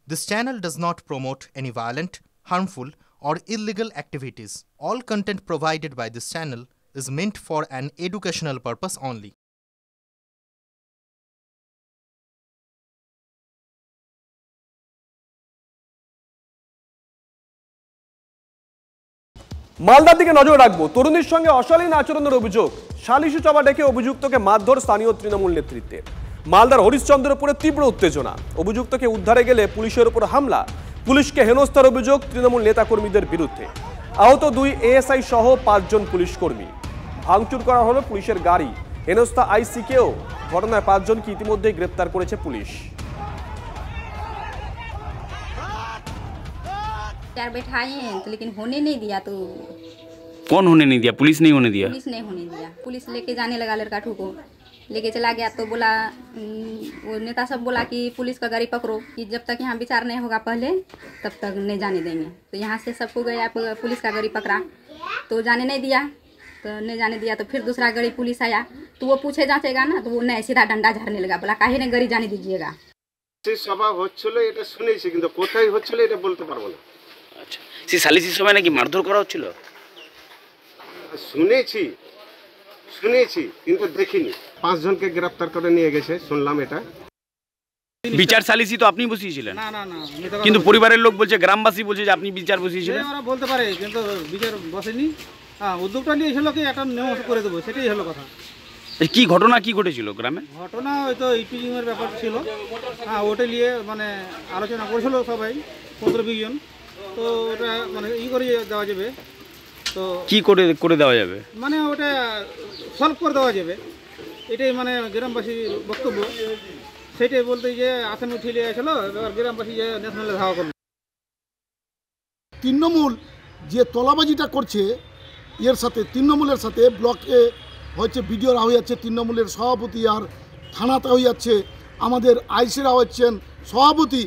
This channel does not promote any violent, harmful, or illegal activities. All content provided by this channel is meant for an educational purpose only. মালদার দিকে নজর রাখবো। তরুণীর সঙ্গে অশালীন আচরণের অভিযোগ, সালিশি সভা ডেকে অভিযুক্তকে মারধর স্থানীয় তৃণমূল নেতৃত্বের। মালদার হরিশ্চন্দ্রপুরে তীব্র উত্তেজনা, অভিযুক্তকে উদ্ধারে গেলে পুলিশের উপর হামলা, পুলিশকে হেনস্থার অভিযোগ তৃণমূল নেতাকর্মীদের বিরুদ্ধে। আহত 2 এএসআই সহ 5 জন পুলিশ কর্মী। ভাঙচুর করা হলো পুলিশের গাড়ি, হেনস্থা আইসিকেও। ঘটনায় 5 জনকে ইতিমধ্যেই গ্রেপ্তার করেছে পুলিশ। यार बैठाए हैं तो लेकिन होने नहीं दिया। तो कौन होने नहीं दिया? पुलिस नहीं होने दिया? पुलिस नहीं होने दिया। पुलिस लेके जाने लगा लड़का ठुको, लेके चला गया तो बोला, वो नेता सब बोला कि पुलिस का गाड़ी पकड़ो, कि जब तक यहाँ विचार नहीं होगा पहले तब तक नहीं जाने देंगे। तो यहाँ से सबको गया, पुलिस का गाड़ी पकड़ा तो जाने नहीं दिया। तो नहीं जाने दिया तो फिर दूसरा गाड़ी पुलिस आया तो वो पूछे जांचेगा ना, तो वो नहीं, सीधा डंडा झाड़ने लगा, बोला काहे नहीं गाड़ी जाने दीजिएगा। সভা হচ্ছিল এটা শুনেছি, কিন্তু কোথায় হচ্ছিল এটা বলতে পারবো না। আচ্ছা, সেই সালিসি সময় নাকি মারধর করা হচ্ছিল? শুনেছি কিন্তু দেখিনি। 5 জনকে গ্রেফতার করে নিয়ে গেছে শুনলাম। এটা বিচার সালিসি তো আপনি বসিয়েছিলেন? না না না, কিন্তু পরিবারের লোক বলছে, গ্রামবাসী বলছে যে আপনি বিচার বসিয়েছিলেন। ওরা বলতে পারে, কিন্তু বিচার বসেনি। হ্যাঁ, উদ্যোগটা নিয়েছিল কি একটা নিয়ম করে দেবো, সেটাই হলো কথা। কি ঘটনা কি ঘটেছিল গ্রামে? ঘটনা হয়তো ইপিজিং এর ব্যাপার ছিল। হ্যাঁ, ওটা নিয়ে মানে আলোচনা করেছিল সবাই, 15-20 জন। তো ওটা মানে করে দেওয়া যাবে। তো কি করে দেওয়া যাবে মানে ওটা সলভ করে দেওয়া যাবে, এটাই মানে গ্রামবাসীর বক্তব্য। সেটাই বলতে যে আসামি উঠিয়ে নিয়েছিল, এবার গ্রামবাসী যে ন্যাশনালে ধাওয়া করলো। তৃণমূল যে তলাবাজিটা করছে, এর সাথে তৃণমূলের সাথে ব্লকে হচ্ছে বিডিওরা হয়ে যাচ্ছে, তৃণমূলের সভাপতি, আর থানাতে হয়ে যাচ্ছে আমাদের আইসিরা হচ্ছেন সভাপতি।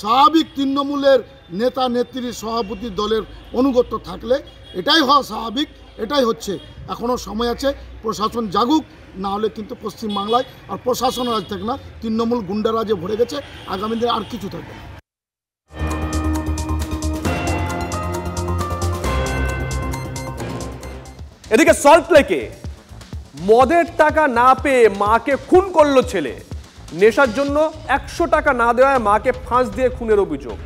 স্বাভাবিক তৃণমূলের নেতা নেত্রী সভাপতি দলের অনুগত থাকলে এটাই হওয়া স্বাভাবিক, এটাই হচ্ছে। এখনও সময় আছে, প্রশাসন জাগুক, না হলে কিন্তু পশ্চিমবাংলায় আর প্রশাসন রাজ থাকে না, তৃণমূল গুন্ডারাজে ভরে গেছে। আগামী দিনে আর কিছু থাকবে না। এদিকে সল্টলেকে মদের টাকা না পেয়ে মাকে খুন করলো ছেলে। নেশার জন্য 100 টাকা না দেওয়ায় মাকে ফাঁস দিয়ে খুনের অভিযোগ।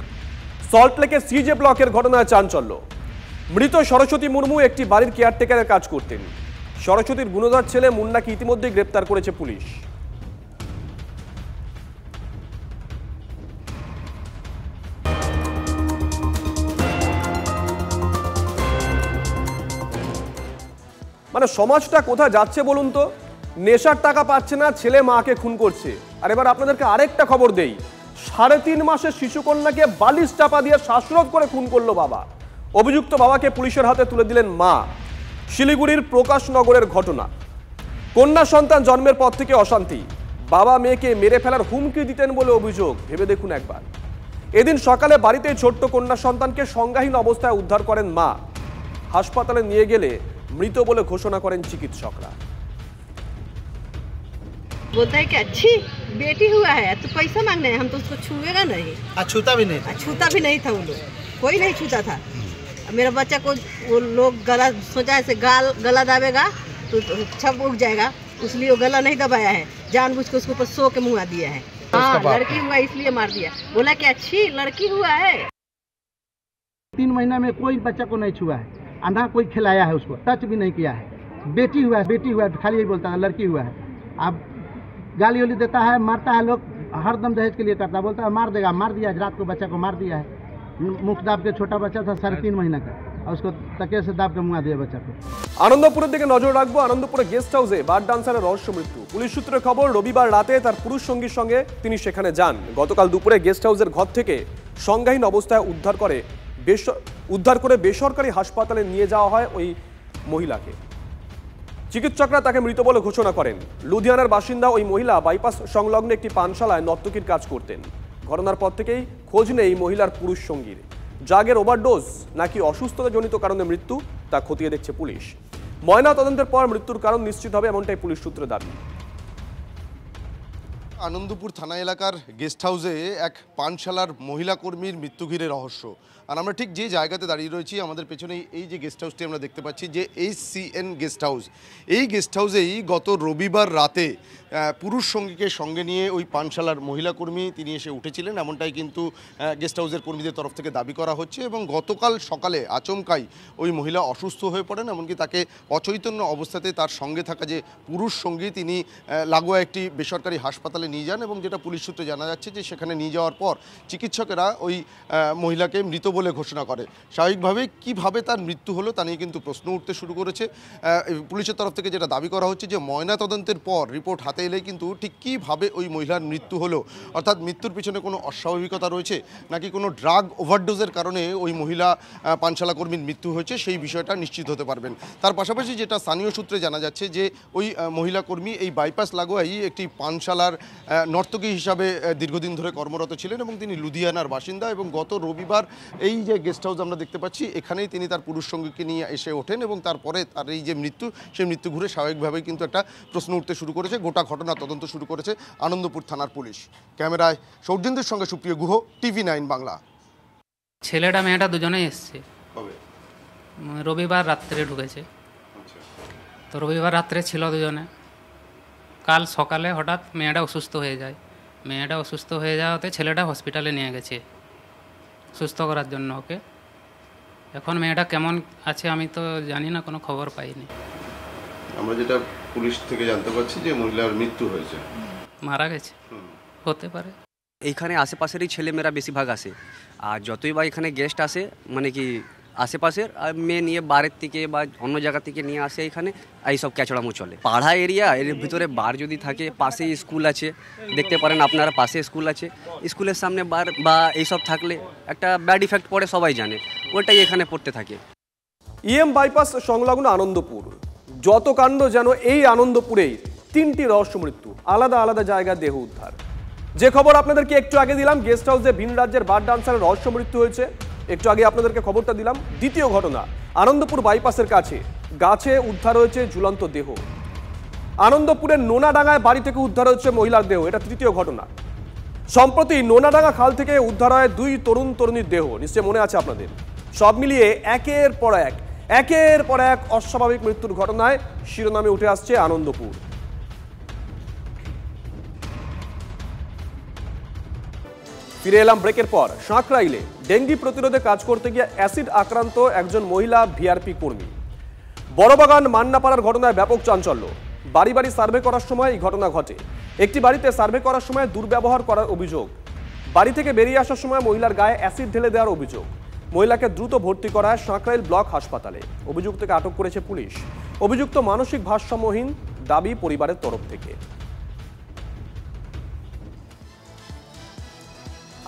সল্টলেকে সিজে ব্লকের ঘটনায় চাঞ্চল্য। মৃত সরস্বতী মুর্মু একটি বাড়ির কেয়ারটেকারের কাজ করতেন। সরস্বতীর গুণধর ছেলে মুন্নাকে ইতিমধ্যেই গ্রেপ্তার করেছে পুলিশ। মানে সমাজটা কোথায় যাচ্ছে বলুন তো? নেশার টাকা পাচ্ছে না, ছেলে মাকে খুন করছে। আর এবার আপনাদেরকে আরেকটা খবর দেই, 3.5 মাসের শিশুকন্যাকে বালিশ চাপা দিয়ে শ্বাসরোধ করে খুন করলো বাবা। অভিযুক্ত বাবাকে পুলিশের হাতে তুলে দিলেন মা। শিলিগুড়ির প্রকাশনগরের ঘটনা। কন্যা সন্তান জন্মের পর থেকে অশান্তি, বাবা মেয়েকে মেরে ফেলার হুমকি দিতেন বলে অভিযোগ। ভেবে দেখুন একবার। এদিন সকালে বাড়িতে ছোট্ট কন্যা সন্তানকে সংজ্ঞাহীন অবস্থায় উদ্ধার করেন মা। হাসপাতালে নিয়ে গেলে মৃত বলে ঘোষণা করেন চিকিৎসকরা। बोलता है कि अच्छी बेटी हुआ है तो पैसा मांगना है, हम तो उसको छुएगा नहीं। छूता भी नहीं था। छूता भी नहीं था, वो लोग कोई नहीं छूता था। मेरा बच्चा को वो लोग गला सोचा ऐसे गला दाबेगा तो छप उग जाएगा, इसलिए वो गला नहीं दबाया है, जानबूझ के उसके ऊपर सो के मुँह दिया है। हाँ, लड़की हुआ इसलिए मार दिया। बोला कि अच्छी लड़की हुआ है। 3 महीना में कोई बच्चा को नहीं छुआ है, अंधा कोई खिलाया है, उसको टच भी नहीं किया है। बेटी हुआ है, बेटी हुआ है, खाली यही बोलता है लड़की हुआ है। अब गाली वाली देता है, मारता है, लोग हरदम दहेज के लिए करता है, बोलता है मार देगा, मार दिया। रात को बच्चा को मार दिया है, मुख दाब के, छोटा बच्चा था 3.5 महीना का, और उसको तकिए से दाब के मुआ दिया बच्चा को। আনন্দপুরের দিকে নজর রাখবো। আনন্দপুরে গেস্ট হাউসে বার ডান্সারের রহস্য মৃত্যু। পুলিশ সূত্রে খবর, রবিবার রাতে তার পুরুষ সঙ্গীর সঙ্গে তিনি সেখানে যান। গতকাল দুপুরে গেস্ট হাউসের ঘর থেকে সংজ্ঞাহীন অবস্থায় উদ্ধার করে বেসরকারি হাসপাতালে নিয়ে যাওয়া হয় ওই মহিলাকে। চিকিৎসকরা তাকে মৃত বলে ঘোষণা করেন। লুধিয়ানার বাসিন্দা ওই মহিলা বাইপাস সংলগ্ন একটি পানশালায় নর্তকীর কাজ করতেন। ঘটনার পর থেকেই খোঁজ নেই মহিলার পুরুষ সঙ্গীর। ড্রাগের ওভারডোজ নাকি অসুস্থতাজনিত কারণে মৃত্যু তা খতিয়ে দেখছে পুলিশ। ময়না তদন্তের পর মৃত্যুর কারণ নিশ্চিত হবে, এমনটাই পুলিশ সূত্রে দাবি। আনন্দপুর থানা এলাকার গেস্ট হাউসে এক পানশালার মহিলা কর্মীর মৃত্যু ঘিরে রহস্য। আর আমরা ঠিক যে জায়গাতে দাঁড়িয়ে রয়েছি, আমাদের পেছনে এই যে গেস্ট হাউসটি আমরা দেখতে পাচ্ছি, যে HCN গেস্ট হাউস, এই গেস্ট হাউসেই গত রবিবার রাতে পুরুষ সঙ্গীকে সঙ্গে নিয়ে ওই পানশালার মহিলা কর্মী তিনি এসে উঠেছিলেন, এমনটাই কিন্তু গেস্ট হাউসের কর্মীদের তরফ থেকে দাবি করা হচ্ছে। এবং গতকাল সকালে আচমকাই ওই মহিলা অসুস্থ হয়ে পড়েন, এমনকি তাকে অচৈতন্য অবস্থাতে তার সঙ্গে থাকা যে পুরুষ সঙ্গী তিনি লাগোয়া একটি বেসরকারি হাসপাতালে নিয়ে যান। এবং যেটা পুলিশ সূত্রে জানা যাচ্ছে যে সেখানে নিয়ে যাওয়ার পর চিকিৎসকেরা ওই মহিলাকে মৃত বলে ঘোষণা করে। স্বাভাবিকভাবে কিভাবে তার মৃত্যু হলো তা নিয়ে কিন্তু প্রশ্ন উঠতে শুরু করেছে। পুলিশের তরফ থেকে যেটা দাবি করা হচ্ছে যে ময়নাতদন্তের পর রিপোর্ট হাতে এলে কিন্তু ঠিক কীভাবে ওই মহিলার মৃত্যু হলো, অর্থাৎ মৃত্যুর পিছনে কোনো অস্বাভাবিকতা রয়েছে নাকি কোনো ড্রাগ ওভারডোজের কারণে ওই মহিলা পানশালা কর্মীর মৃত্যু হয়েছে, সেই বিষয়টা নিশ্চিত হতে পারবেন। তার পাশাপাশি যেটা স্থানীয় সূত্রে জানা যাচ্ছে যে ওই মহিলা কর্মী এই বাইপাস লাগোয়াই একটি পানশালার নর্তকী হিসাবে দীর্ঘদিন ধরে কর্মরত ছিলেন এবং তিনি লুধিয়ানার বাসিন্দা। এবং গত রবিবার এই যে গেস্ট হাউস আমরা দেখতে পাচ্ছি, এখানেই তিনি তার পুরুষ সঙ্গীকে নিয়ে এসে ওঠেন এবং তারপরে তার এই যে মৃত্যু, সেই মৃত্যু ঘুরে স্বাভাবিকভাবেই কিন্তু একটা প্রশ্ন উঠতে শুরু করেছে। গোটা ঘটনা তদন্ত শুরু করেছে আনন্দপুর থানার পুলিশ। ক্যামেরায় সৌর্যেন্দ্রের সঙ্গে সুপ্রিয় গুহ, TV9 বাংলা। ছেলেটা মেয়েটা দুজনেই এসছে, রবিবার রাত্রে ঢুকেছে। তো রবিবার রাত্রে ছিল দুজনে। কাল সকালে হঠাৎ মেয়েটা অসুস্থ হয়ে যায়। মেয়েটা অসুস্থ হয়ে যাওয়াতে ছেলেটা হসপিটালে নিয়ে গেছে সুস্থ করার জন্য ওকে। এখন মেয়েটা কেমন আছে আমি তো জানি না, কোনো খবর পাইনি। আমরা যেটা পুলিশ থেকে জানতে পারছি যে মহিলার মৃত্যু হয়েছে, মারা গেছে হতে পারে। এইখানে আশেপাশেরই ছেলেমেয়েরা বেশিরভাগ আসে, আর যতই বা এখানে গেস্ট আসে মানে কি আশেপাশের মেয়ে নিয়ে বাইরের থেকে বা অন্য জায়গা থেকে নিয়ে আসে এখানে, এইসব ক্যাচড়ামো চলে। পাড়া এরিয়া, এর ভিতরে বার যদি থাকে, পাশেই স্কুল আছে, দেখতে পারেন আপনারা পাশে স্কুল আছে, স্কুলের সামনে বার বা এইসব থাকলে একটা ব্যাড ইফেক্ট পড়ে, সবাই জানে, ওটাই এখানে পড়তে থাকে। EM বাইপাস সংলগ্ন আনন্দপুর, যত কাণ্ড যেন এই আনন্দপুরেই। 3টি রহস্য মৃত্যু, আলাদা আলাদা জায়গায় দেহ উদ্ধার। যে খবর আপনাদেরকে একটু আগে দিলাম, গেস্ট হাউসে ভিন রাজ্যের বার ডান্সারের রহস্য মৃত্যু হয়েছে, একটু আগে আপনাদেরকে খবরটা দিলাম। দ্বিতীয় ঘটনা, আনন্দপুর বাইপাসের কাছে গাছে উদ্ধার হয়েছে ঝুলন্ত দেহ। আনন্দপুরের নোনাডাঙ্গায় বাড়ি থেকে উদ্ধার হয়েছে মহিলার দেহ, এটা তৃতীয় ঘটনা। সম্প্রতি নোনাডাঙ্গা খাল থেকে উদ্ধার হয় 2 তরুণ তরুণীর দেহ, নিশ্চয় মনে আছে আপনাদের। সব মিলিয়ে একের পর এক অস্বাভাবিক মৃত্যুর ঘটনায় শিরোনামে উঠে আসছে আনন্দপুর। ফিরে এলাম ব্রেকের পর। সাঁকরাইলে ডেঙ্গি প্রতিরোধে কাজ করতে গিয়ে অ্যাসিড আক্রান্ত একজন মহিলা ভিআরপি কর্মী। বড়বাগান মান্নাপাড়ার ঘটনায় ব্যাপক চাঞ্চল্য। বাড়ি বাড়ি সার্ভে করার সময় এই ঘটনা ঘটে। একটি বাড়িতে সার্ভে করার সময় দুর্ব্যবহার করার অভিযোগ। বাড়ি থেকে বেরিয়ে আসার সময় মহিলার গায়ে অ্যাসিড ঢেলে দেওয়ার অভিযোগ। মহিলাকে দ্রুত ভর্তি করা হয় সাঁকরাইল ব্লক হাসপাতালে। অভিযুক্তকে আটক করেছে পুলিশ। অভিযুক্ত মানসিক ভারসাম্যহীন, দাবি পরিবারের তরফ থেকে।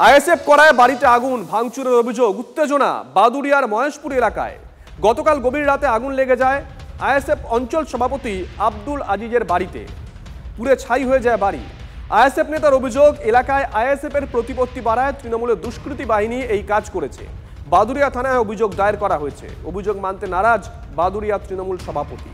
আইএসএফ করায় বাড়িতে আগুন, ভাঙচুরের অভিযোগ, উত্তেজনা বাদুড়িয়ার মহেশপুর এলাকায়। গতকাল গভীর রাতে আগুন লেগে যায় আইএসএফ অঞ্চল সভাপতি আব্দুল আজিজের বাড়িতে। পুড়ে ছাই হয়ে যায় বাড়ি। আইএসএফ নেতার অভিযোগ, এলাকায় আইএসএফ এর প্রতিপত্তি বাড়ায় তৃণমূলের দুষ্কৃতী বাহিনী এই কাজ করেছে। বাদুড়িয়া থানায় অভিযোগ দায়ের করা হয়েছে। অভিযোগ মানতে নারাজ বাদুড়িয়া তৃণমূল সভাপতি।